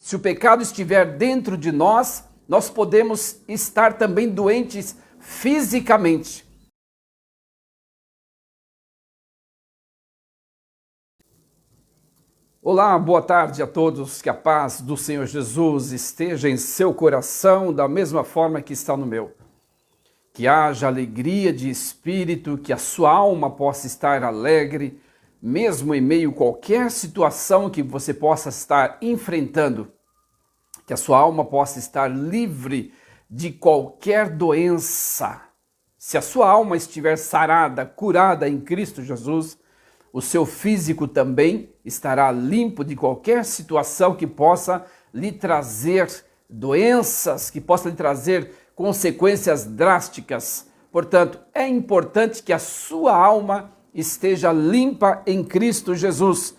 se o pecado estiver dentro de nós, nós podemos estar também doentes fisicamente. Olá, boa tarde a todos, que a paz do Senhor Jesus esteja em seu coração da mesma forma que está no meu. Que haja alegria de espírito, que a sua alma possa estar alegre, mesmo em meio a qualquer situação que você possa estar enfrentando. Que a sua alma possa estar livre de qualquer doença. Se a sua alma estiver sarada, curada em Cristo Jesus, o seu físico também estará limpo de qualquer situação que possa lhe trazer doenças, que possa lhe trazer consequências drásticas. Portanto, é importante que a sua alma esteja limpa em Cristo Jesus.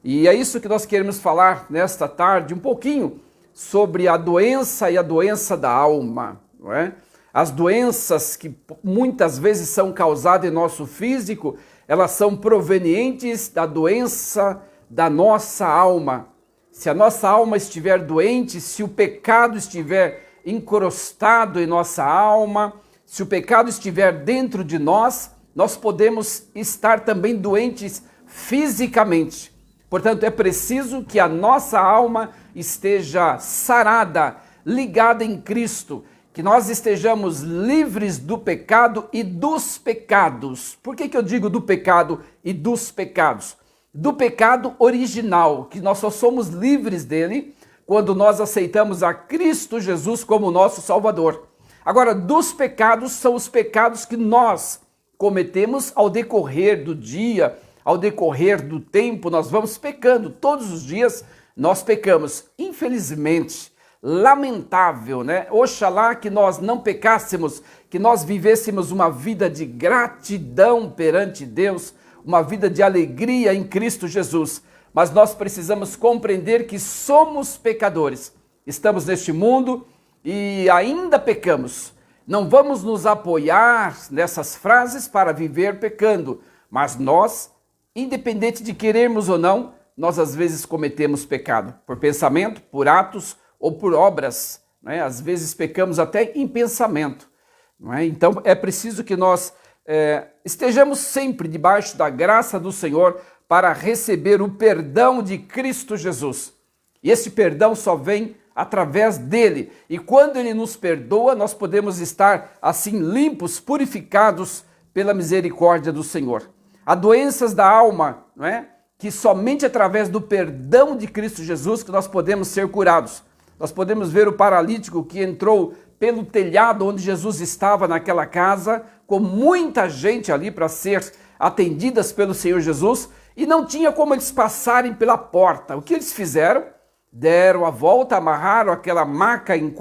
E é isso que nós queremos falar nesta tarde, um pouquinho sobre a doença e a doença da alma, não é? As doenças que muitas vezes são causadas em nosso físico, elas são provenientes da doença da nossa alma. Se a nossa alma estiver doente, se o pecado estiver encrostado em nossa alma, se o pecado estiver dentro de nós, nós podemos estar também doentes fisicamente. Portanto, é preciso que a nossa alma esteja sarada, ligada em Cristo, que nós estejamos livres do pecado e dos pecados. Por que eu digo do pecado e dos pecados? Do pecado original, que nós só somos livres dele quando nós aceitamos a Cristo Jesus como nosso Salvador. Agora, dos pecados são os pecados que nós cometemos ao decorrer do dia, ao decorrer do tempo, nós vamos pecando. Todos os dias nós pecamos, infelizmente. Lamentável, né? Oxalá que nós não pecássemos, que nós vivêssemos uma vida de gratidão perante Deus, uma vida de alegria em Cristo Jesus. Mas nós precisamos compreender que somos pecadores. Estamos neste mundo e ainda pecamos. Não vamos nos apoiar nessas frases para viver pecando, mas nós, independente de querermos ou não, nós às vezes cometemos pecado, por pensamento, por atos, ou por obras, né? Às vezes pecamos até em pensamento. Não é? Então é preciso que nós estejamos sempre debaixo da graça do Senhor para receber o perdão de Cristo Jesus. E esse perdão só vem através dele. E quando ele nos perdoa, nós podemos estar assim limpos, purificados pela misericórdia do Senhor. Há doenças da alma, não é? Que somente através do perdão de Cristo Jesus que nós podemos ser curados. Nós podemos ver o paralítico que entrou pelo telhado onde Jesus estava naquela casa, com muita gente ali para ser atendidas pelo Senhor Jesus, e não tinha como eles passarem pela porta. O que eles fizeram? Deram a volta, amarraram aquela maca em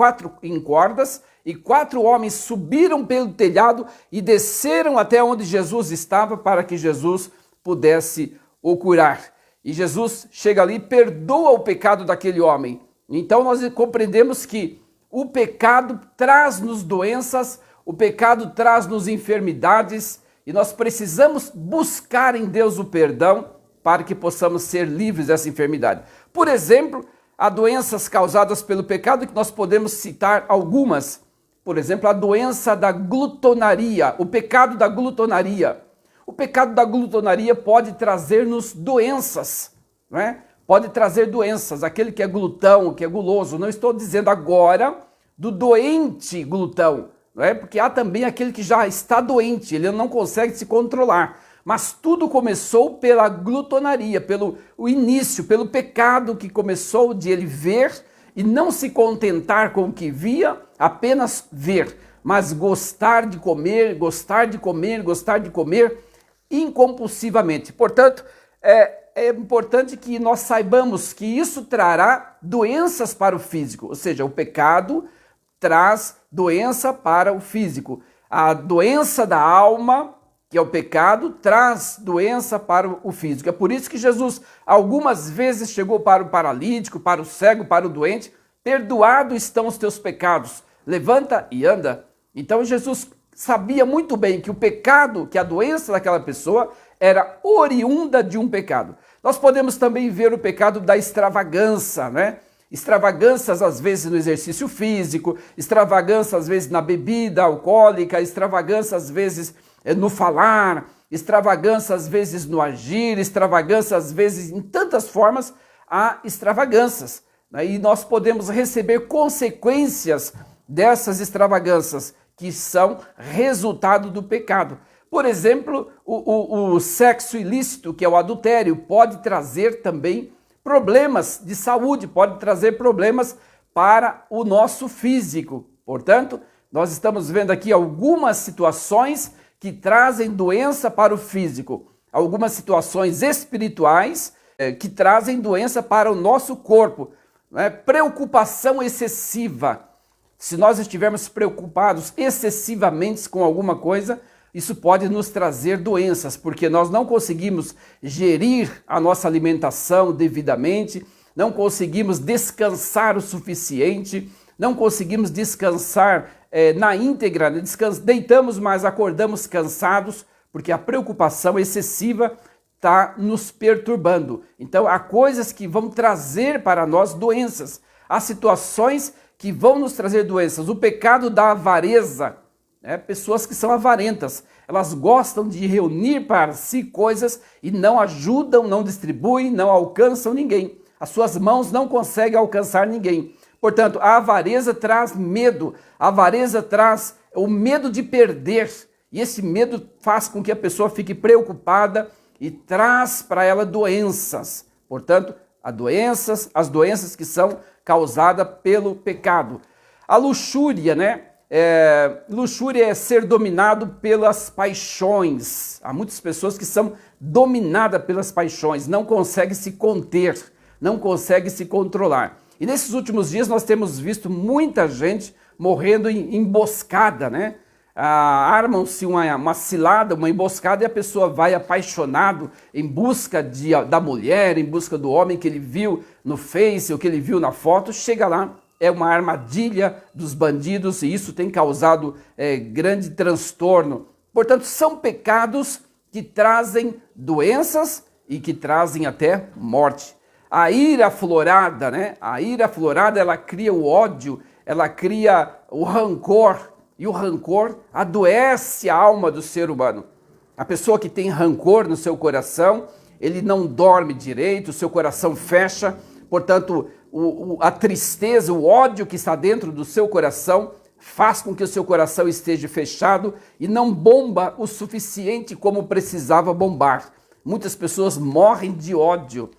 cordas, e 4 homens subiram pelo telhado e desceram até onde Jesus estava para que Jesus pudesse o curar. E Jesus chega ali e perdoa o pecado daquele homem. Então nós compreendemos que o pecado traz-nos doenças, o pecado traz-nos enfermidades e nós precisamos buscar em Deus o perdão para que possamos ser livres dessa enfermidade. Por exemplo, há doenças causadas pelo pecado que nós podemos citar algumas. Por exemplo, a doença da glutonaria, o pecado da glutonaria. O pecado da glutonaria pode trazer-nos doenças, não é? Pode trazer doenças, aquele que é glutão, que é guloso. Não estou dizendo agora do doente glutão, não é? Porque há também aquele que já está doente, ele não consegue se controlar. Mas tudo começou pela glutonaria, pelo início, pelo pecado que começou de ele ver e não se contentar com o que via, apenas ver, mas gostar de comer, gostar de comer, gostar de comer incompulsivamente. Portanto, é importante que nós saibamos que isso trará doenças para o físico, ou seja, o pecado traz doença para o físico. A doença da alma, que é o pecado, traz doença para o físico. É por isso que Jesus algumas vezes chegou para o paralítico, para o cego, para o doente: perdoados estão os teus pecados, levanta e anda. Então Jesus sabia muito bem que o pecado, que a doença daquela pessoa era oriunda de um pecado. Nós podemos também ver o pecado da extravagância, né? Extravagâncias às vezes no exercício físico, extravagância às vezes na bebida alcoólica, extravagância às vezes no falar, extravagância às vezes no agir, extravagância às vezes em tantas formas há extravagâncias. E nós podemos receber consequências dessas extravagâncias que são resultado do pecado. Por exemplo, o sexo ilícito, que é o adultério, pode trazer também problemas de saúde, pode trazer problemas para o nosso físico. Portanto, nós estamos vendo aqui algumas situações que trazem doença para o físico, algumas situações espirituais que trazem doença para o nosso corpo. Preocupação excessiva. Se nós estivermos preocupados excessivamente com alguma coisa, isso pode nos trazer doenças, porque nós não conseguimos gerir a nossa alimentação devidamente, não conseguimos descansar o suficiente, não conseguimos descansar na íntegra, deitamos, mas acordamos cansados, porque a preocupação excessiva está nos perturbando. Então, há coisas que vão trazer para nós doenças, há situações que vão nos trazer doenças. O pecado da avareza, pessoas que são avarentas, elas gostam de reunir para si coisas e não ajudam, não distribuem, não alcançam ninguém. As suas mãos não conseguem alcançar ninguém. Portanto, a avareza traz medo, a avareza traz o medo de perder, e esse medo faz com que a pessoa fique preocupada e traz para ela doenças. Portanto, as doenças que são causadas pelo pecado. A luxúria, luxúria é ser dominado pelas paixões. Há muitas pessoas que são dominadas pelas paixões, não conseguem se conter, não conseguem se controlar. E nesses últimos dias nós temos visto muita gente morrendo em emboscada, armam-se uma cilada, uma emboscada, e a pessoa vai apaixonado em busca da mulher, em busca do homem que ele viu no Face ou que ele viu na foto, chega lá, é uma armadilha dos bandidos, e isso tem causado grande transtorno. Portanto, são pecados que trazem doenças e que trazem até morte. A ira aflorada, A ira aflorada, ela cria o ódio, ela cria o rancor, e o rancor adoece a alma do ser humano. A pessoa que tem rancor no seu coração, ele não dorme direito, o seu coração fecha, portanto, a tristeza, o ódio que está dentro do seu coração faz com que o seu coração esteja fechado e não bomba o suficiente como precisava bombar. Muitas pessoas morrem de ódio,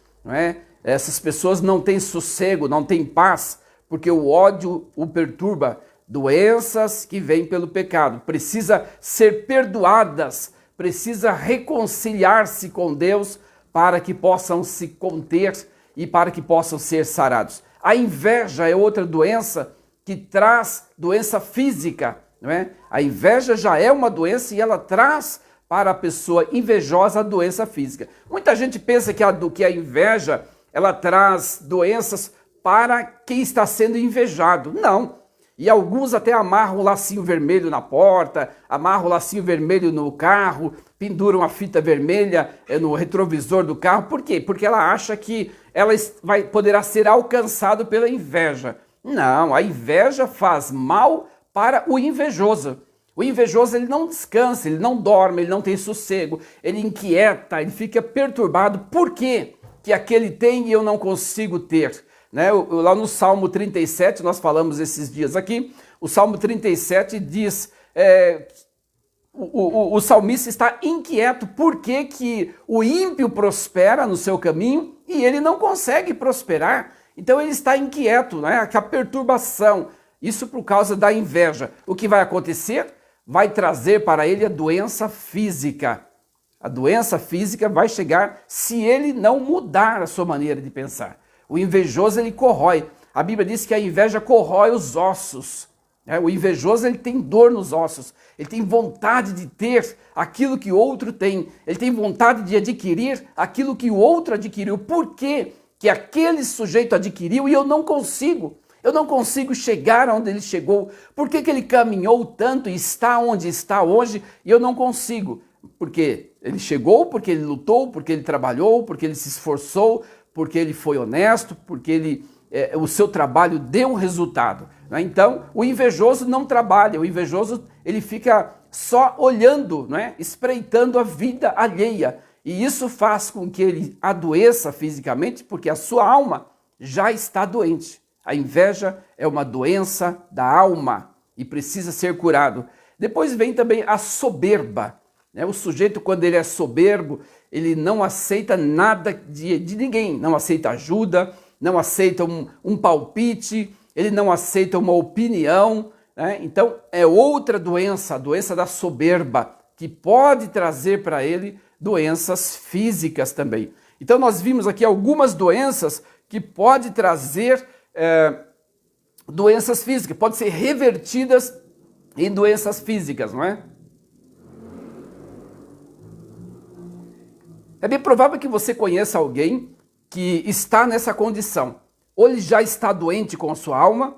Essas pessoas não têm sossego, não têm paz, porque o ódio o perturba. Doenças que vêm pelo pecado, precisa ser perdoadas, precisa reconciliar-se com Deus para que possam se conter e para que possam ser sarados. A inveja é outra doença que traz doença física, A inveja já é uma doença e ela traz para a pessoa invejosa a doença física. Muita gente pensa que a inveja ela traz doenças para quem está sendo invejado. Não. E alguns até amarram o lacinho vermelho na porta, amarram o lacinho vermelho no carro, penduram a fita vermelha no retrovisor do carro. Por quê? Porque ela acha que ela poderá ser alcançada pela inveja. Não, a inveja faz mal para o invejoso. O invejoso ele não descansa, ele não dorme, ele não tem sossego, ele inquieta, ele fica perturbado. Por quê que aquele tem e eu não consigo ter? Lá no Salmo 37, nós falamos esses dias aqui, o Salmo 37 diz, o salmista está inquieto porque que o ímpio prospera no seu caminho e ele não consegue prosperar. Então ele está inquieto, a perturbação, isso por causa da inveja. O que vai acontecer? Vai trazer para ele a doença física. A doença física vai chegar se ele não mudar a sua maneira de pensar. O invejoso, ele corrói. A Bíblia diz que a inveja corrói os ossos. O invejoso, ele tem dor nos ossos. Ele tem vontade de ter aquilo que o outro tem. Ele tem vontade de adquirir aquilo que o outro adquiriu. Por quê que aquele sujeito adquiriu e eu não consigo? Eu não consigo chegar onde ele chegou. Por que ele caminhou tanto e está onde está hoje e eu não consigo? Porque ele chegou, porque ele lutou, porque ele trabalhou, porque ele se esforçou, porque ele foi honesto, porque ele o seu trabalho dê um resultado. Né? Então, o invejoso não trabalha, o invejoso ele fica só olhando, né? Espreitando a vida alheia. E isso faz com que ele adoeça fisicamente, porque a sua alma já está doente. A inveja é uma doença da alma e precisa ser curado. Depois vem também a soberba. Né? O sujeito, quando ele é soberbo, ele não aceita nada de ninguém, não aceita ajuda, não aceita um palpite, ele não aceita uma opinião. Né? Então, é outra doença, a doença da soberba, que pode trazer para ele doenças físicas também. Então, nós vimos aqui algumas doenças que podem trazer doenças físicas, podem ser revertidas em doenças físicas, não é? É bem provável que você conheça alguém que está nessa condição. Ou ele já está doente com a sua alma,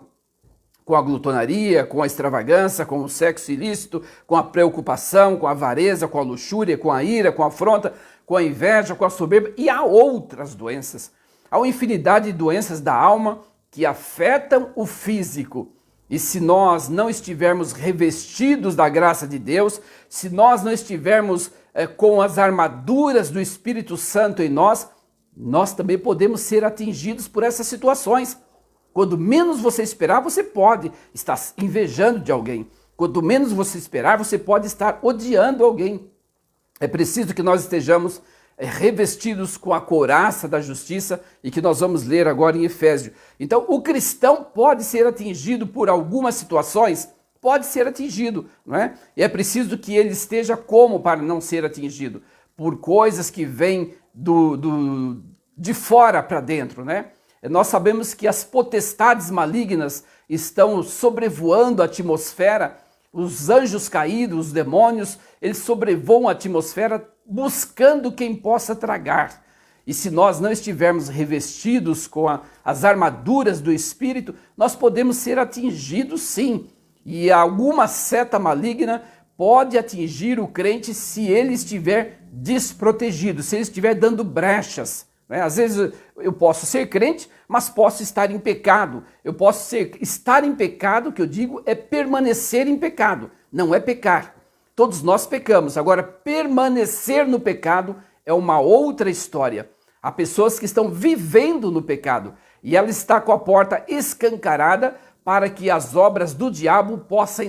com a glutonaria, com a extravagância, com o sexo ilícito, com a preocupação, com a avareza, com a luxúria, com a ira, com a afronta, com a inveja, com a soberba, e há outras doenças. Há uma infinidade de doenças da alma que afetam o físico. E se nós não estivermos revestidos da graça de Deus, se nós não estivermos com as armaduras do Espírito Santo em nós, nós também podemos ser atingidos por essas situações. Quando menos você esperar, você pode estar invejando de alguém. Quanto menos você esperar, você pode estar odiando alguém. É preciso que nós estejamos revestidos com a couraça da justiça e que nós vamos ler agora em Efésios. Então, o cristão pode ser atingido por algumas situações, pode ser atingido, não é? E é preciso que ele esteja como para não ser atingido? Por coisas que vêm de fora para dentro, né? Nós sabemos que as potestades malignas estão sobrevoando a atmosfera, os anjos caídos, os demônios, eles sobrevoam a atmosfera buscando quem possa tragar. E se nós não estivermos revestidos com as armaduras do Espírito, nós podemos ser atingidos sim. E alguma seta maligna pode atingir o crente se ele estiver desprotegido, se ele estiver dando brechas. Né? Às vezes eu posso ser crente, mas posso estar em pecado. Eu posso estar em pecado, que eu digo, é permanecer em pecado, não é pecar. Todos nós pecamos. Agora, permanecer no pecado é uma outra história. Há pessoas que estão vivendo no pecado e ela está com a porta escancarada para que as obras do diabo possam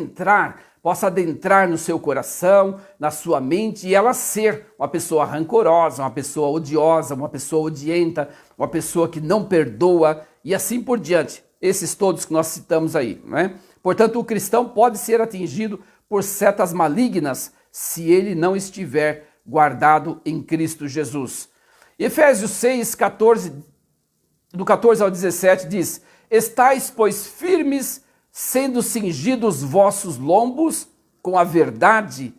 adentrar no seu coração, na sua mente, e ela ser uma pessoa rancorosa, uma pessoa odiosa, uma pessoa odienta, uma pessoa que não perdoa e assim por diante. Esses todos que nós citamos aí, não é? Portanto, o cristão pode ser atingido por setas malignas se ele não estiver guardado em Cristo Jesus. Efésios 6, 14, do 14 ao 17 diz: estais, pois, firmes, sendo cingidos vossos lombos com a verdade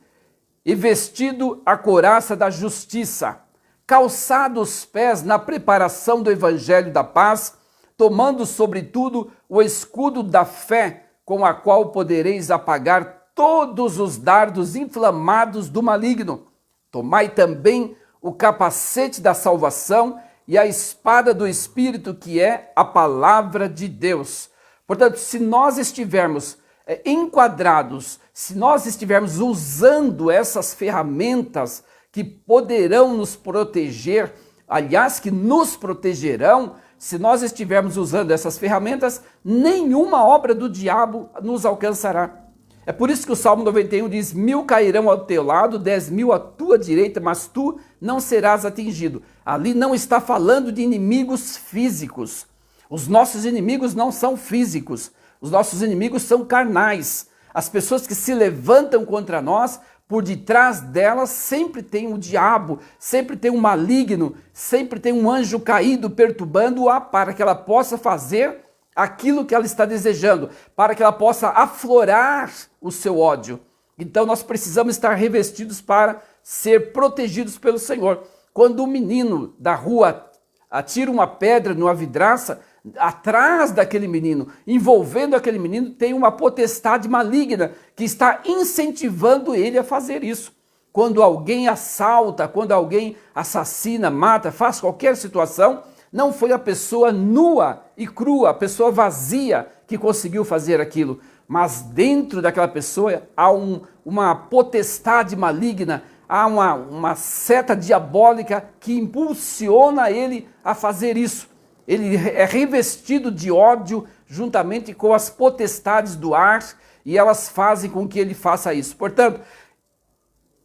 e vestido a couraça da justiça, calçados os pés na preparação do evangelho da paz, tomando sobretudo o escudo da fé, com a qual podereis apagar todos os dardos inflamados do maligno. Tomai também o capacete da salvação e a espada do Espírito, que é a palavra de Deus. Portanto, se nós estivermos enquadrados, se nós estivermos usando essas ferramentas que poderão nos proteger, aliás, que nos protegerão, se nós estivermos usando essas ferramentas, nenhuma obra do diabo nos alcançará. É por isso que o Salmo 91 diz: 1000 cairão ao teu lado, 10.000 à tua direita, mas tu não serás atingido. Ali não está falando de inimigos físicos. Os nossos inimigos não são físicos. Os nossos inimigos são carnais. As pessoas que se levantam contra nós, por detrás delas sempre tem o diabo, sempre tem um maligno, sempre tem um anjo caído perturbando-a para que ela possa fazer aquilo que ela está desejando, para que ela possa aflorar o seu ódio. Então nós precisamos estar revestidos para ser protegidos pelo Senhor. Quando um menino da rua atira uma pedra numa vidraça, atrás daquele menino, envolvendo aquele menino, tem uma potestade maligna que está incentivando ele a fazer isso. Quando alguém assalta, quando alguém assassina, mata, faz qualquer situação, Não foi a pessoa nua e crua, a pessoa vazia que conseguiu fazer aquilo. Mas dentro daquela pessoa há uma potestade maligna, há uma seta diabólica que impulsiona ele a fazer isso. Ele é revestido de ódio juntamente com as potestades do ar e elas fazem com que ele faça isso. Portanto,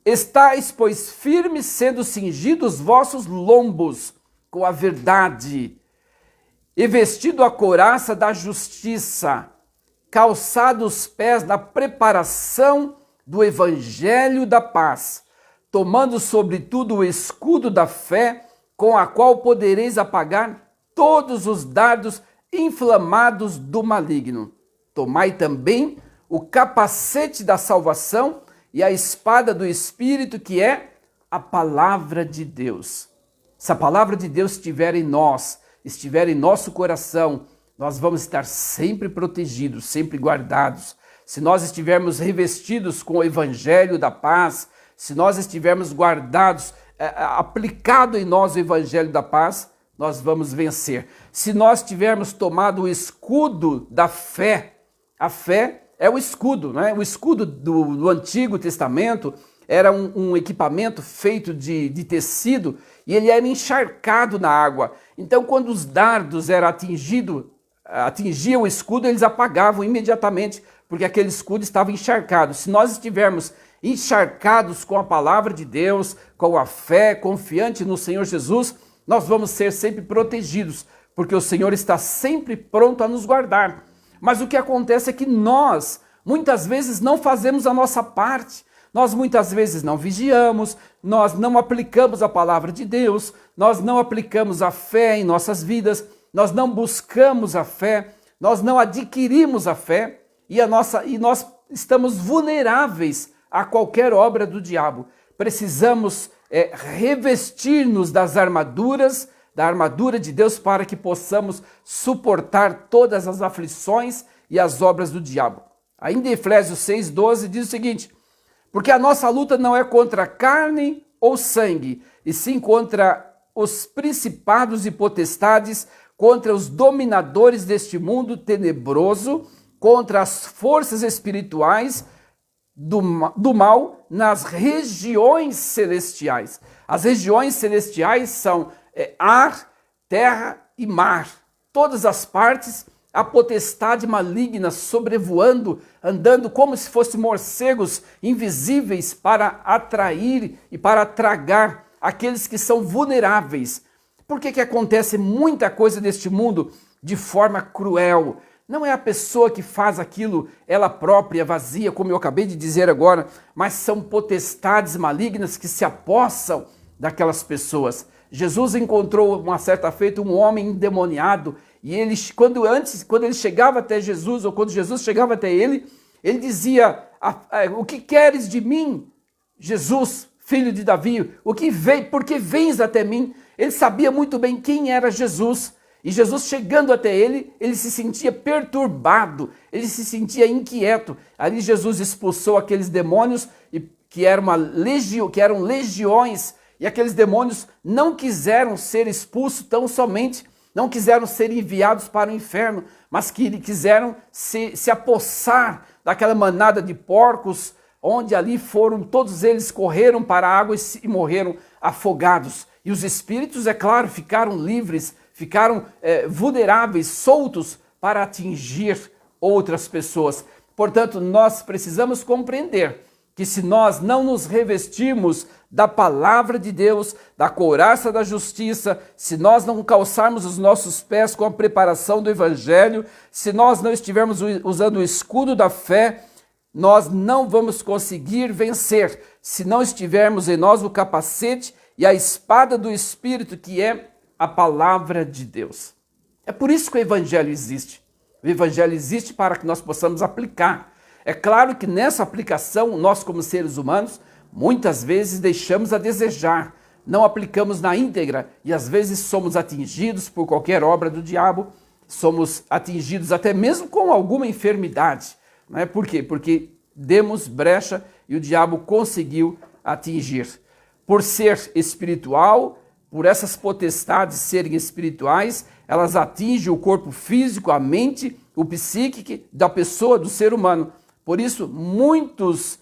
estáis, pois, firmes, sendo cingidos os vossos lombos com a verdade, e vestido a couraça da justiça, calçados os pés na preparação do evangelho da paz, tomando sobretudo o escudo da fé, com a qual podereis apagar todos os dardos inflamados do maligno. Tomai também o capacete da salvação e a espada do Espírito, que é a palavra de Deus. Se a palavra de Deus estiver em nós, estiver em nosso coração, nós vamos estar sempre protegidos, sempre guardados. Se nós estivermos revestidos com o evangelho da paz, se nós estivermos guardados, aplicado em nós o evangelho da paz, nós vamos vencer. Se nós tivermos tomado o escudo da fé, a fé é o escudo, né? O escudo do Antigo Testamento era um equipamento feito de tecido e ele era encharcado na água. Então, quando os dardos eram atingiam o escudo, eles apagavam imediatamente, porque aquele escudo estava encharcado. Se nós estivermos encharcados com a palavra de Deus, com a fé, confiante no Senhor Jesus, nós vamos ser sempre protegidos, porque o Senhor está sempre pronto a nos guardar. Mas o que acontece é que nós, muitas vezes, não fazemos a nossa parte. Nós muitas vezes não vigiamos, nós não aplicamos a palavra de Deus, nós não aplicamos a fé em nossas vidas, nós não buscamos a fé, nós não adquirimos a fé e nós estamos vulneráveis a qualquer obra do diabo. Precisamos revestir-nos das armaduras, da armadura de Deus, para que possamos suportar todas as aflições e as obras do diabo. Ainda em Efésios 6,12 diz o seguinte: porque a nossa luta não é contra carne ou sangue, e sim contra os principados e potestades, contra os dominadores deste mundo tenebroso, contra as forças espirituais do mal nas regiões celestiais. As regiões celestiais são ar, terra e mar. Todas as partes, a potestade maligna sobrevoando, andando como se fossem morcegos invisíveis para atrair e para tragar aqueles que são vulneráveis. Por que acontece muita coisa neste mundo de forma cruel? Não é a pessoa que faz aquilo, ela própria, vazia, como eu acabei de dizer agora, mas são potestades malignas que se apossam daquelas pessoas. Jesus encontrou uma certa feita um homem endemoniado e ele, quando ele chegava até Jesus, ou quando Jesus chegava até ele dizia: o que queres de mim, Jesus, filho de Davi? Por que vens até mim? Ele sabia muito bem quem era Jesus. E Jesus chegando até ele se sentia perturbado, ele se sentia inquieto. Ali Jesus expulsou aqueles demônios que eram legiões, e aqueles demônios não quiseram ser expulsos tão somente, não quiseram ser enviados para o inferno, mas que quiseram se apossar daquela manada de porcos, onde ali todos eles correram para a água e morreram afogados. E os espíritos, é claro, ficaram livres, ficaram vulneráveis, soltos para atingir outras pessoas. Portanto, nós precisamos compreender que se nós não nos revestirmos da palavra de Deus, da couraça da justiça, se nós não calçarmos os nossos pés com a preparação do evangelho, se nós não estivermos usando o escudo da fé, nós não vamos conseguir vencer se não estivermos em nós o capacete e a espada do Espírito, que é a palavra de Deus. É por isso que o evangelho existe. O evangelho existe para que nós possamos aplicar. É claro que nessa aplicação, nós como seres humanos, muitas vezes deixamos a desejar, não aplicamos na íntegra e às vezes somos atingidos por qualquer obra do diabo, somos atingidos até mesmo com alguma enfermidade. Não é? Por quê? Porque demos brecha e o diabo conseguiu atingir. Por ser espiritual, por essas potestades serem espirituais, elas atingem o corpo físico, a mente, o psíquico da pessoa, do ser humano. Por isso, muitos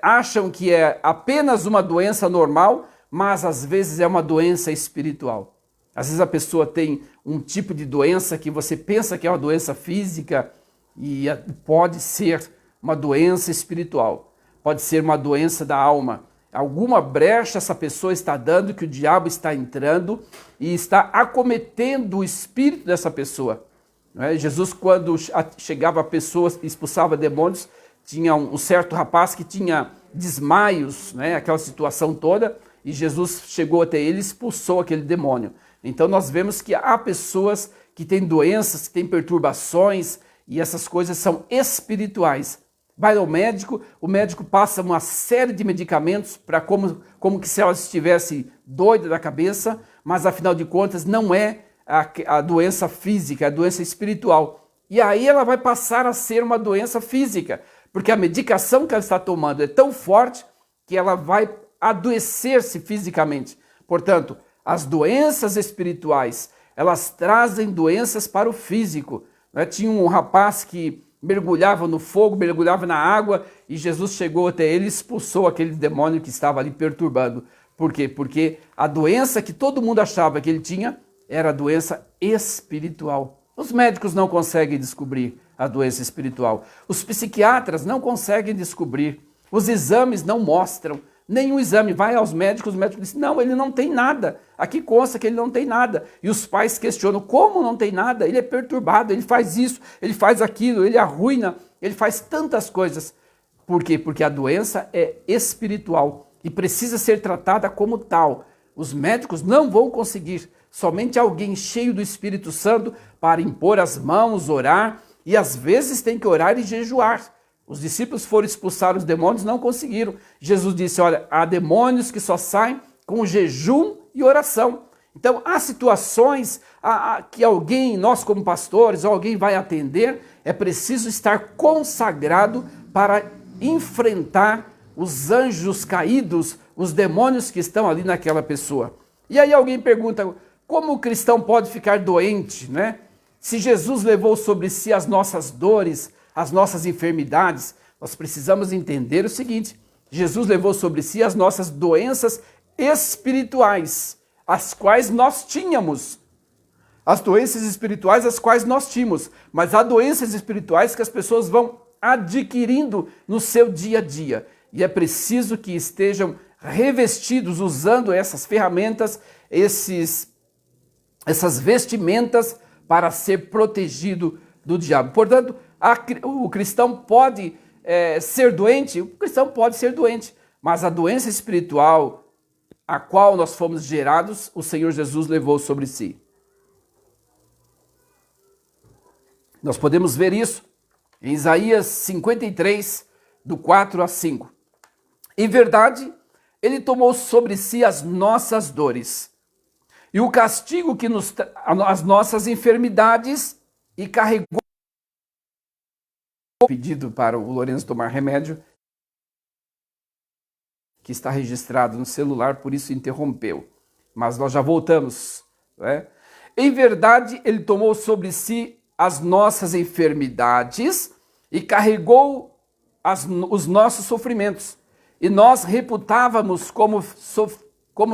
acham que é apenas uma doença normal, mas às vezes é uma doença espiritual. Às vezes a pessoa tem um tipo de doença que você pensa que é uma doença física e pode ser uma doença espiritual, pode ser uma doença da alma. Alguma brecha essa pessoa está dando, que o diabo está entrando e está acometendo o espírito dessa pessoa. Não é? Jesus, quando chegava a pessoas e expulsava demônios, tinha um certo rapaz que tinha desmaios, né? Aquela situação toda, e Jesus chegou até ele e expulsou aquele demônio. Então nós vemos que há pessoas que têm doenças, que têm perturbações, e essas coisas são espirituais. Vai ao médico, o médico passa uma série de medicamentos para como que se ela estivesse doida da cabeça, mas afinal de contas não é a doença física, é a doença espiritual. E aí ela vai passar a ser uma doença física, porque a medicação que ela está tomando é tão forte que ela vai adoecer-se fisicamente. Portanto, as doenças espirituais, elas trazem doenças para o físico. Tinha um rapaz que mergulhava no fogo, mergulhava na água, e Jesus chegou até ele e expulsou aquele demônio que estava ali perturbando. Por quê? Porque a doença que todo mundo achava que ele tinha era a doença espiritual. Os médicos não conseguem descobrir a doença espiritual. Os psiquiatras não conseguem descobrir. Os exames não mostram. Nenhum exame. Vai aos médicos, os médicos dizem, não, ele não tem nada. Aqui consta que ele não tem nada. E os pais questionam, como não tem nada? Ele é perturbado, ele faz isso, ele faz aquilo, ele arruina, ele faz tantas coisas. Por quê? Porque a doença é espiritual e precisa ser tratada como tal. Os médicos não vão conseguir. Somente alguém cheio do Espírito Santo para impor as mãos, orar, e às vezes tem que orar e jejuar. Os discípulos foram expulsar os demônios, não conseguiram. Jesus disse, olha, há demônios que só saem com jejum e oração. Então, há situações que alguém, nós como pastores, ou alguém vai atender, é preciso estar consagrado para enfrentar os anjos caídos, os demônios que estão ali naquela pessoa. E aí alguém pergunta, como o cristão pode ficar doente, né? Se Jesus levou sobre si as nossas dores, as nossas enfermidades, nós precisamos entender o seguinte, Jesus levou sobre si as nossas doenças espirituais, as quais nós tínhamos. As doenças espirituais as quais nós tínhamos, mas há doenças espirituais que as pessoas vão adquirindo no seu dia a dia. E é preciso que estejam revestidos, usando essas ferramentas, essas vestimentas para ser protegido do diabo. Portanto, o cristão pode ser doente? O cristão pode ser doente, mas a doença espiritual a qual nós fomos gerados, o Senhor Jesus levou sobre si. Nós podemos ver isso em Isaías 53, do 4 a 5. Em verdade, ele tomou sobre si as nossas dores e o castigo que as nossas enfermidades e carregou pedido para o Lourenço tomar remédio, que está registrado no celular, por isso interrompeu. Mas nós já voltamos. Né? Em verdade, ele tomou sobre si as nossas enfermidades e carregou os nossos sofrimentos. E nós reputávamos como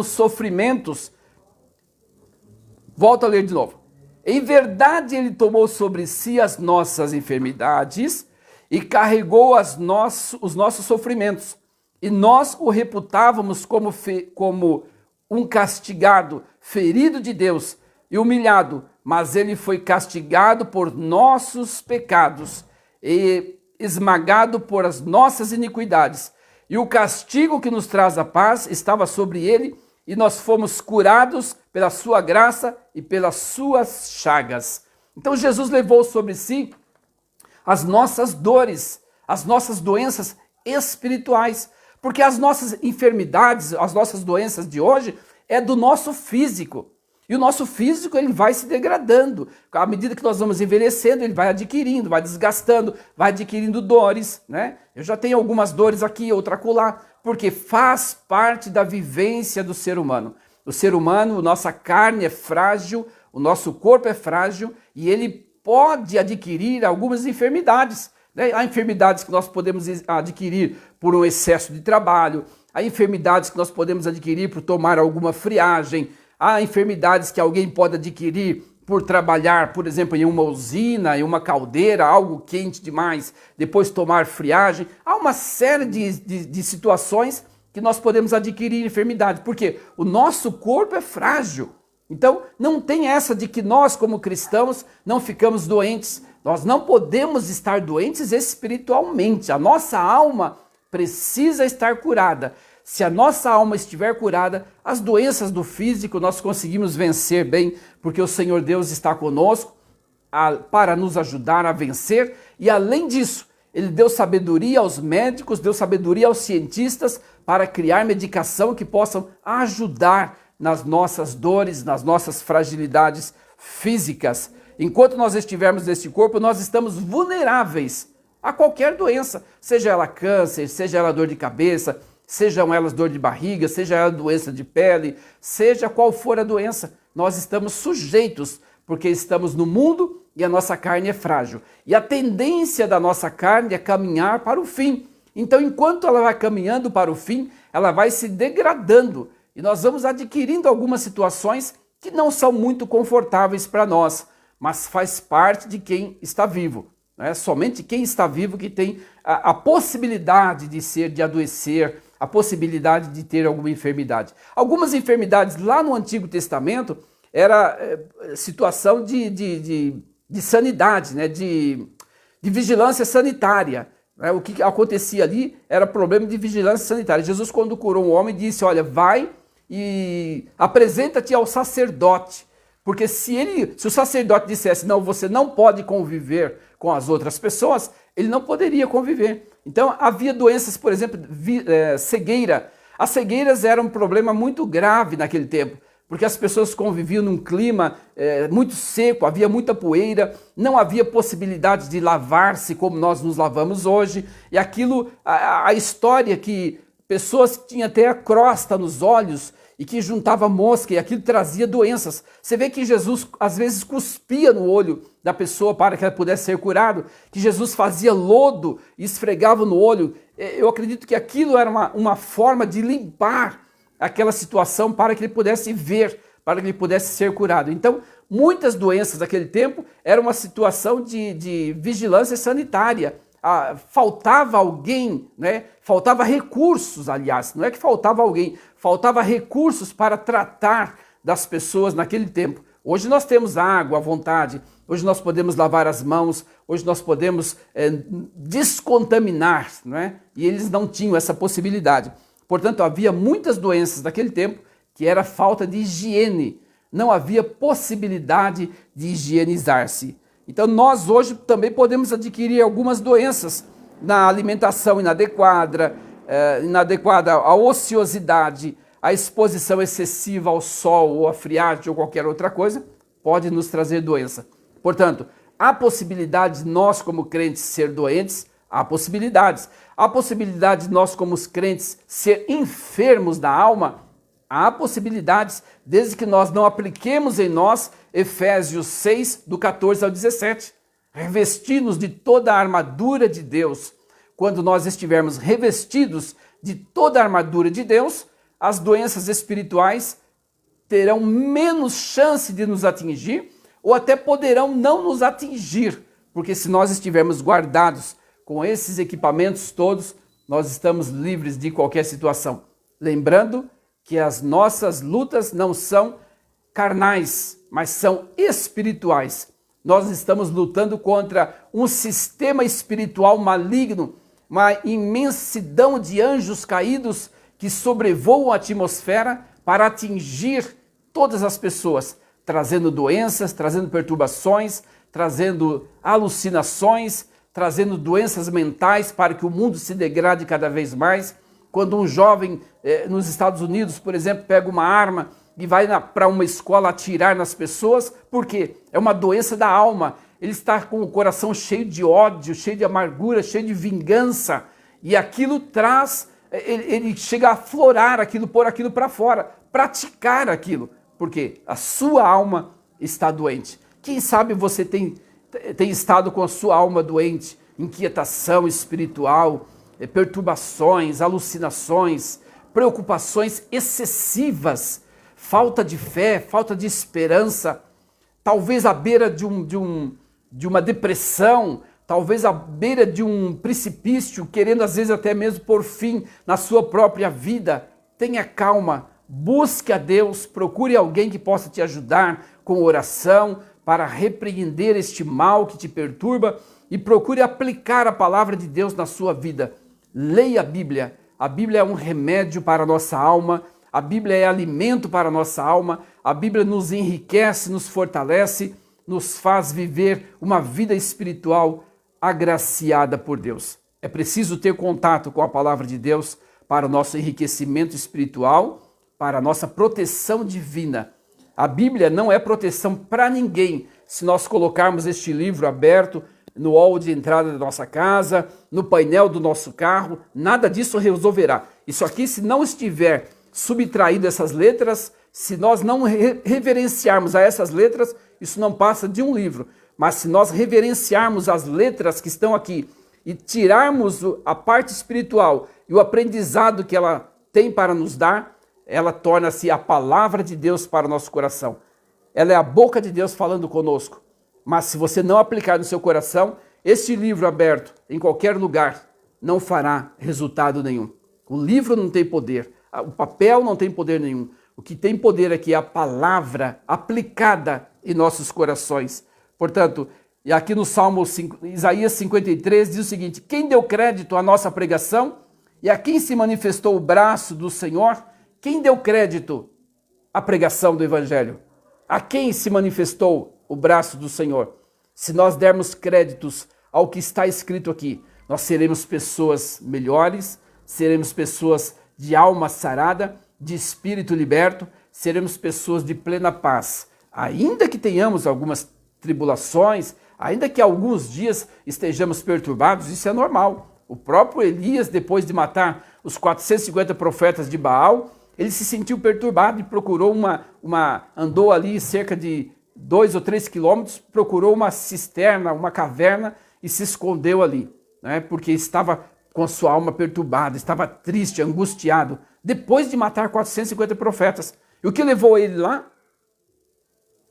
sofrimentos. Volto a ler de novo. Em verdade, ele tomou sobre si as nossas enfermidades e carregou os nossos sofrimentos. E nós o reputávamos como um castigado, ferido de Deus e humilhado, mas ele foi castigado por nossos pecados e esmagado por as nossas iniquidades. E o castigo que nos traz a paz estava sobre ele, e nós fomos curados pela sua graça e pelas suas chagas. Então Jesus levou sobre si as nossas dores, as nossas doenças espirituais, porque as nossas enfermidades, as nossas doenças de hoje é do nosso físico. E o nosso físico ele vai se degradando. À medida que nós vamos envelhecendo, ele vai adquirindo, vai desgastando, vai adquirindo dores, né? Eu já tenho algumas dores aqui, outra acolá, porque faz parte da vivência do ser humano. O ser humano, nossa carne é frágil, o nosso corpo é frágil e ele pode adquirir algumas enfermidades. Né? Há enfermidades que nós podemos adquirir por um excesso de trabalho, há enfermidades que nós podemos adquirir por tomar alguma friagem, há enfermidades que alguém pode adquirir por trabalhar, por exemplo, em uma usina, em uma caldeira, algo quente demais, depois tomar friagem. Há uma série de situações que nós podemos adquirir enfermidade, porque o nosso corpo é frágil. Então, não tem essa de que nós, como cristãos, não ficamos doentes. Nós não podemos estar doentes espiritualmente. A nossa alma precisa estar curada. Se a nossa alma estiver curada, as doenças do físico nós conseguimos vencer bem, porque o Senhor Deus está conosco para nos ajudar a vencer. E além disso, Ele deu sabedoria aos médicos, deu sabedoria aos cientistas para criar medicação que possam ajudar nas nossas dores, nas nossas fragilidades físicas. Enquanto nós estivermos neste corpo, nós estamos vulneráveis a qualquer doença, seja ela câncer, seja ela dor de cabeça, sejam elas dor de barriga, seja ela doença de pele, seja qual for a doença, nós estamos sujeitos, porque estamos no mundo e a nossa carne é frágil. E a tendência da nossa carne é caminhar para o fim. Então, enquanto ela vai caminhando para o fim, ela vai se degradando e nós vamos adquirindo algumas situações que não são muito confortáveis para nós, mas faz parte de quem está vivo. Não é somente quem está vivo que tem a possibilidade de adoecer, a possibilidade de ter alguma enfermidade. Algumas enfermidades lá no Antigo Testamento era situação de sanidade, né? de vigilância sanitária. O que acontecia ali era problema de vigilância sanitária. Jesus, quando curou um homem, disse, olha, vai e apresenta-te ao sacerdote. Porque se o sacerdote dissesse, não, você não pode conviver com as outras pessoas, ele não poderia conviver. Então havia doenças, por exemplo, cegueira. As cegueiras eram um problema muito grave naquele tempo, porque as pessoas conviviam num clima muito seco, havia muita poeira, não havia possibilidade de lavar-se como nós nos lavamos hoje. E aquilo, a história que pessoas que tinham até a crosta nos olhos e que juntava mosca e aquilo trazia doenças. Você vê que Jesus às vezes cuspia no olho da pessoa para que ela pudesse ser curada, que Jesus fazia lodo e esfregava no olho. Eu acredito que aquilo era uma forma de limpar aquela situação para que ele pudesse ver, para que ele pudesse ser curado. Então, muitas doenças daquele tempo era uma situação de vigilância sanitária. Faltava alguém, né? Faltava recursos, aliás, não é que faltava alguém, faltava recursos para tratar das pessoas naquele tempo. Hoje nós temos água à vontade, hoje nós podemos lavar as mãos, hoje nós podemos descontaminar, não é? E eles não tinham essa possibilidade. Portanto, havia muitas doenças daquele tempo que era falta de higiene, não havia possibilidade de higienizar-se. Então nós hoje também podemos adquirir algumas doenças na alimentação inadequada, a ociosidade, a exposição excessiva ao sol ou à friagem ou qualquer outra coisa, pode nos trazer doença. Portanto, há possibilidade de nós como crentes ser doentes, há possibilidades. Há possibilidade de nós como os crentes ser enfermos da alma, há possibilidades, desde que nós não apliquemos em nós Efésios 6, do 14 ao 17. Revestir-nos de toda a armadura de Deus. Quando nós estivermos revestidos de toda a armadura de Deus, as doenças espirituais terão menos chance de nos atingir, ou até poderão não nos atingir, porque se nós estivermos guardados com esses equipamentos todos, nós estamos livres de qualquer situação. Lembrando que as nossas lutas não são carnais, mas são espirituais. Nós estamos lutando contra um sistema espiritual maligno, uma imensidão de anjos caídos que sobrevoam a atmosfera para atingir todas as pessoas, trazendo doenças, trazendo perturbações, trazendo alucinações, trazendo doenças mentais para que o mundo se degrade cada vez mais. Quando um jovem nos Estados Unidos, por exemplo, pega uma arma e vai para uma escola atirar nas pessoas, por quê? É uma doença da alma. Ele está com o coração cheio de ódio, cheio de amargura, cheio de vingança. E aquilo traz ele chega a aflorar aquilo, pôr aquilo para fora, praticar aquilo, porque a sua alma está doente. Quem sabe você tem estado com a sua alma doente, inquietação espiritual, perturbações, alucinações, preocupações excessivas, falta de fé, falta de esperança, talvez à beira de uma depressão, talvez à beira de um precipício, querendo às vezes até mesmo pôr fim na sua própria vida. Tenha calma, busque a Deus, procure alguém que possa te ajudar com oração para repreender este mal que te perturba e procure aplicar a palavra de Deus na sua vida. Leia a Bíblia. A Bíblia é um remédio para a nossa alma, a Bíblia é alimento para a nossa alma, a Bíblia nos enriquece, nos fortalece, nos faz viver uma vida espiritual agraciada por Deus. É preciso ter contato com a palavra de Deus para o nosso enriquecimento espiritual, para a nossa proteção divina. A Bíblia não é proteção para ninguém se nós colocarmos este livro aberto no hall de entrada da nossa casa, no painel do nosso carro, nada disso resolverá. Isso aqui, se não estiver subtraído essas letras, se nós não reverenciarmos a essas letras, isso não passa de um livro. Mas se nós reverenciarmos as letras que estão aqui e tirarmos a parte espiritual e o aprendizado que ela tem para nos dar, ela torna-se a palavra de Deus para o nosso coração. Ela é a boca de Deus falando conosco. Mas se você não aplicar no seu coração, este livro aberto em qualquer lugar não fará resultado nenhum. O livro não tem poder, o papel não tem poder nenhum. O que tem poder aqui é a palavra aplicada em nossos corações. Portanto, e aqui no Salmo Isaías 53 diz o seguinte: quem deu crédito à nossa pregação e a quem se manifestou o braço do Senhor? Quem deu crédito à pregação do Evangelho? A quem se manifestou o braço do Senhor? Se nós dermos créditos ao que está escrito aqui, nós seremos pessoas melhores, seremos pessoas de alma sarada, de espírito liberto, seremos pessoas de plena paz. Ainda que tenhamos algumas tribulações, ainda que alguns dias estejamos perturbados, isso é normal. O próprio Elias, depois de matar os 450 profetas de Baal, ele se sentiu perturbado e procurou andou ali cerca de 2 ou 3 quilômetros, procurou uma cisterna, uma caverna e se escondeu ali, né? Porque estava com a sua alma perturbada, estava triste, angustiado, depois de matar 450 profetas. E o que levou ele lá?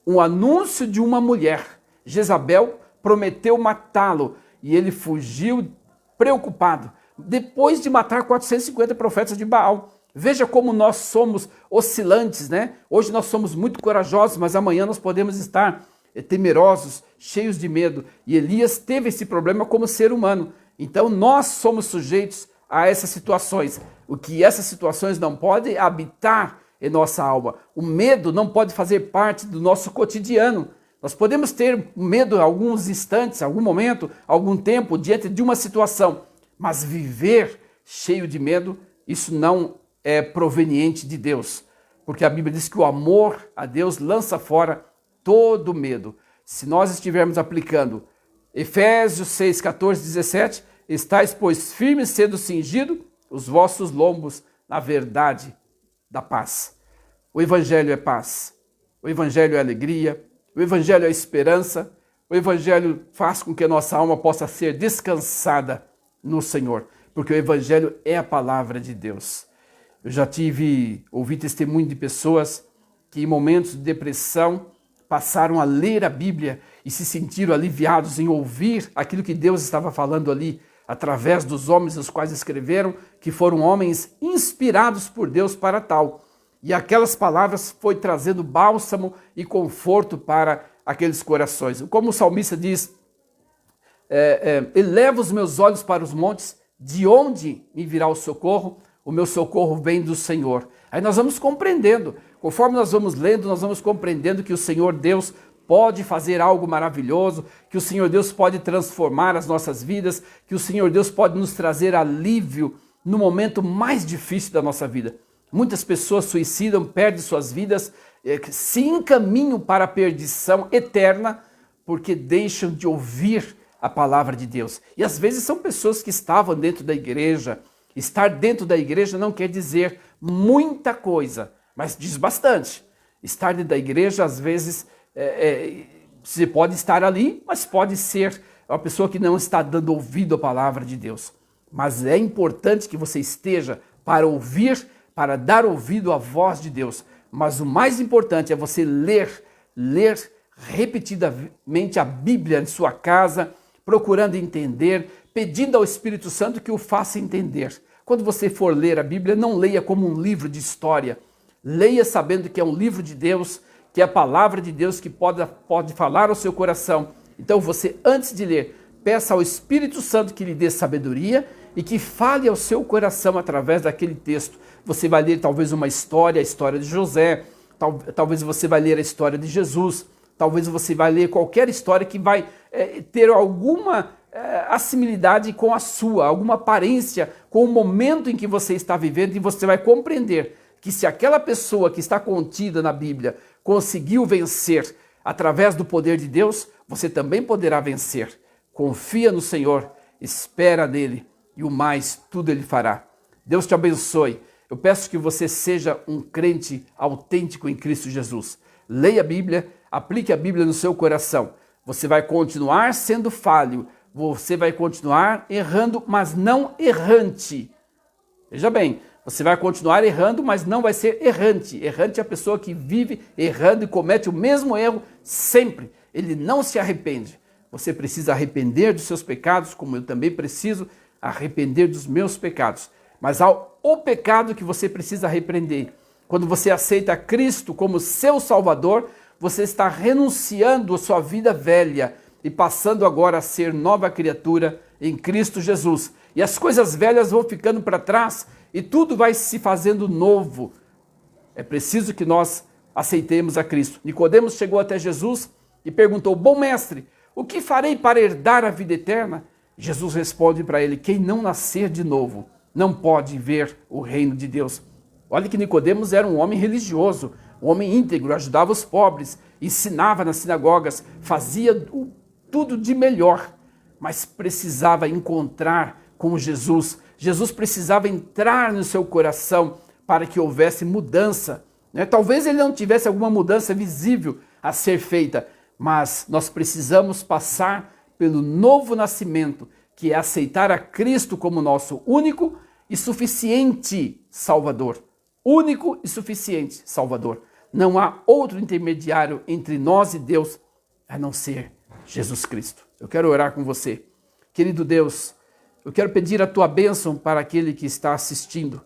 Um anúncio de uma mulher. Jezabel prometeu matá-lo e ele fugiu preocupado, depois de matar 450 profetas de Baal. Veja como nós somos oscilantes, né? Hoje nós somos muito corajosos, mas amanhã nós podemos estar temerosos, cheios de medo. E Elias teve esse problema como ser humano. Então nós somos sujeitos a essas situações. O que essas situações não podem habitar em nossa alma. O medo não pode fazer parte do nosso cotidiano. Nós podemos ter medo alguns instantes, algum momento, algum tempo, diante de uma situação. Mas viver cheio de medo, isso não é proveniente de Deus. Porque a Bíblia diz que o amor a Deus lança fora todo medo. Se nós estivermos aplicando Efésios 6, 14, 17, estáis, pois, firmes, sendo cingido os vossos lombos na verdade da paz. O Evangelho é paz, o Evangelho é alegria, o Evangelho é esperança, o Evangelho faz com que a nossa alma possa ser descansada no Senhor, porque o Evangelho é a palavra de Deus. Eu já ouvi testemunho de pessoas que em momentos de depressão passaram a ler a Bíblia e se sentiram aliviados em ouvir aquilo que Deus estava falando ali, através dos homens os quais escreveram, que foram homens inspirados por Deus para tal. E aquelas palavras foi trazendo bálsamo e conforto para aqueles corações. Como o salmista diz, eleva os meus olhos para os montes, de onde me virá o socorro? O meu socorro vem do Senhor. Aí nós vamos compreendendo, conforme nós vamos lendo, nós vamos compreendendo que o Senhor Deus pode fazer algo maravilhoso, que o Senhor Deus pode transformar as nossas vidas, que o Senhor Deus pode nos trazer alívio no momento mais difícil da nossa vida. Muitas pessoas suicidam, perdem suas vidas, se encaminham para a perdição eterna, porque deixam de ouvir a palavra de Deus. E às vezes são pessoas que estavam dentro da igreja, Estar dentro da igreja não quer dizer muita coisa, mas diz bastante. Estar dentro da igreja, às vezes, você pode estar ali, mas pode ser uma pessoa que não está dando ouvido à palavra de Deus. Mas é importante que você esteja para ouvir, para dar ouvido à voz de Deus. Mas o mais importante é você ler repetidamente a Bíblia em sua casa, procurando entender, pedindo ao Espírito Santo que o faça entender. Quando você for ler a Bíblia, não leia como um livro de história. Leia sabendo que é um livro de Deus, que é a palavra de Deus que pode falar ao seu coração. Então você, antes de ler, peça ao Espírito Santo que lhe dê sabedoria e que fale ao seu coração através daquele texto. Você vai ler talvez uma história, a história de José, talvez você vai ler a história de Jesus, talvez você vai ler qualquer história que vai ter alguma assimilidade com a sua, alguma aparência com o momento em que você está vivendo, e você vai compreender que se aquela pessoa que está contida na Bíblia conseguiu vencer através do poder de Deus, você também poderá vencer. Confia no Senhor, espera nele e o mais tudo ele fará. Deus te abençoe. Eu peço que você seja um crente autêntico em Cristo Jesus. Leia a Bíblia, aplique a Bíblia no seu coração. Você vai continuar sendo falho, você vai continuar errando, mas não errante. Veja bem, você vai continuar errando, mas não vai ser errante. Errante é a pessoa que vive errando e comete o mesmo erro sempre. Ele não se arrepende. Você precisa arrepender dos seus pecados, como eu também preciso arrepender dos meus pecados. Mas há o pecado que você precisa repreender. Quando você aceita Cristo como seu Salvador, você está renunciando à sua vida velha e passando agora a ser nova criatura em Cristo Jesus. E as coisas velhas vão ficando para trás e tudo vai se fazendo novo. É preciso que nós aceitemos a Cristo. Nicodemos chegou até Jesus e perguntou: bom mestre, o que farei para herdar a vida eterna? Jesus responde para ele: quem não nascer de novo não pode ver o reino de Deus. Olha que Nicodemos era um homem religioso, um homem íntegro, ajudava os pobres, ensinava nas sinagogas, fazia tudo de melhor, mas precisava encontrar com Jesus. Jesus precisava entrar no seu coração para que houvesse mudança. Talvez ele não tivesse alguma mudança visível a ser feita, mas nós precisamos passar pelo novo nascimento, que é aceitar a Cristo como nosso único e suficiente Salvador. Único e suficiente Salvador. Não há outro intermediário entre nós e Deus a não ser Jesus Cristo. Eu quero orar com você. Querido Deus, eu quero pedir a tua bênção para aquele que está assistindo.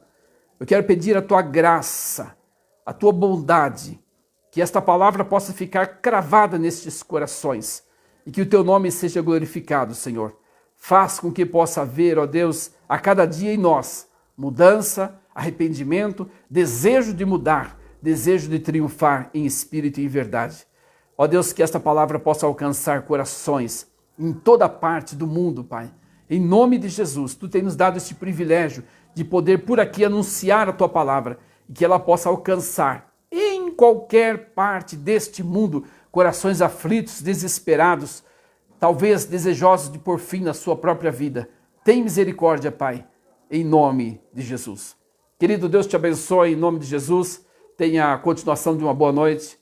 Eu quero pedir a tua graça, a tua bondade, que esta palavra possa ficar cravada nestes corações e que o teu nome seja glorificado, Senhor. Faz com que possa haver, ó Deus, a cada dia em nós, mudança, arrependimento, desejo de mudar, desejo de triunfar em espírito e em verdade. Ó Deus, que esta palavra possa alcançar corações em toda parte do mundo, Pai. Em nome de Jesus, Tu tens nos dado este privilégio de poder por aqui anunciar a Tua palavra e que ela possa alcançar em qualquer parte deste mundo corações aflitos, desesperados, talvez desejosos de pôr fim na sua própria vida. Tem misericórdia, Pai, em nome de Jesus. Querido Deus, te abençoe em nome de Jesus. Tenha a continuação de uma boa noite.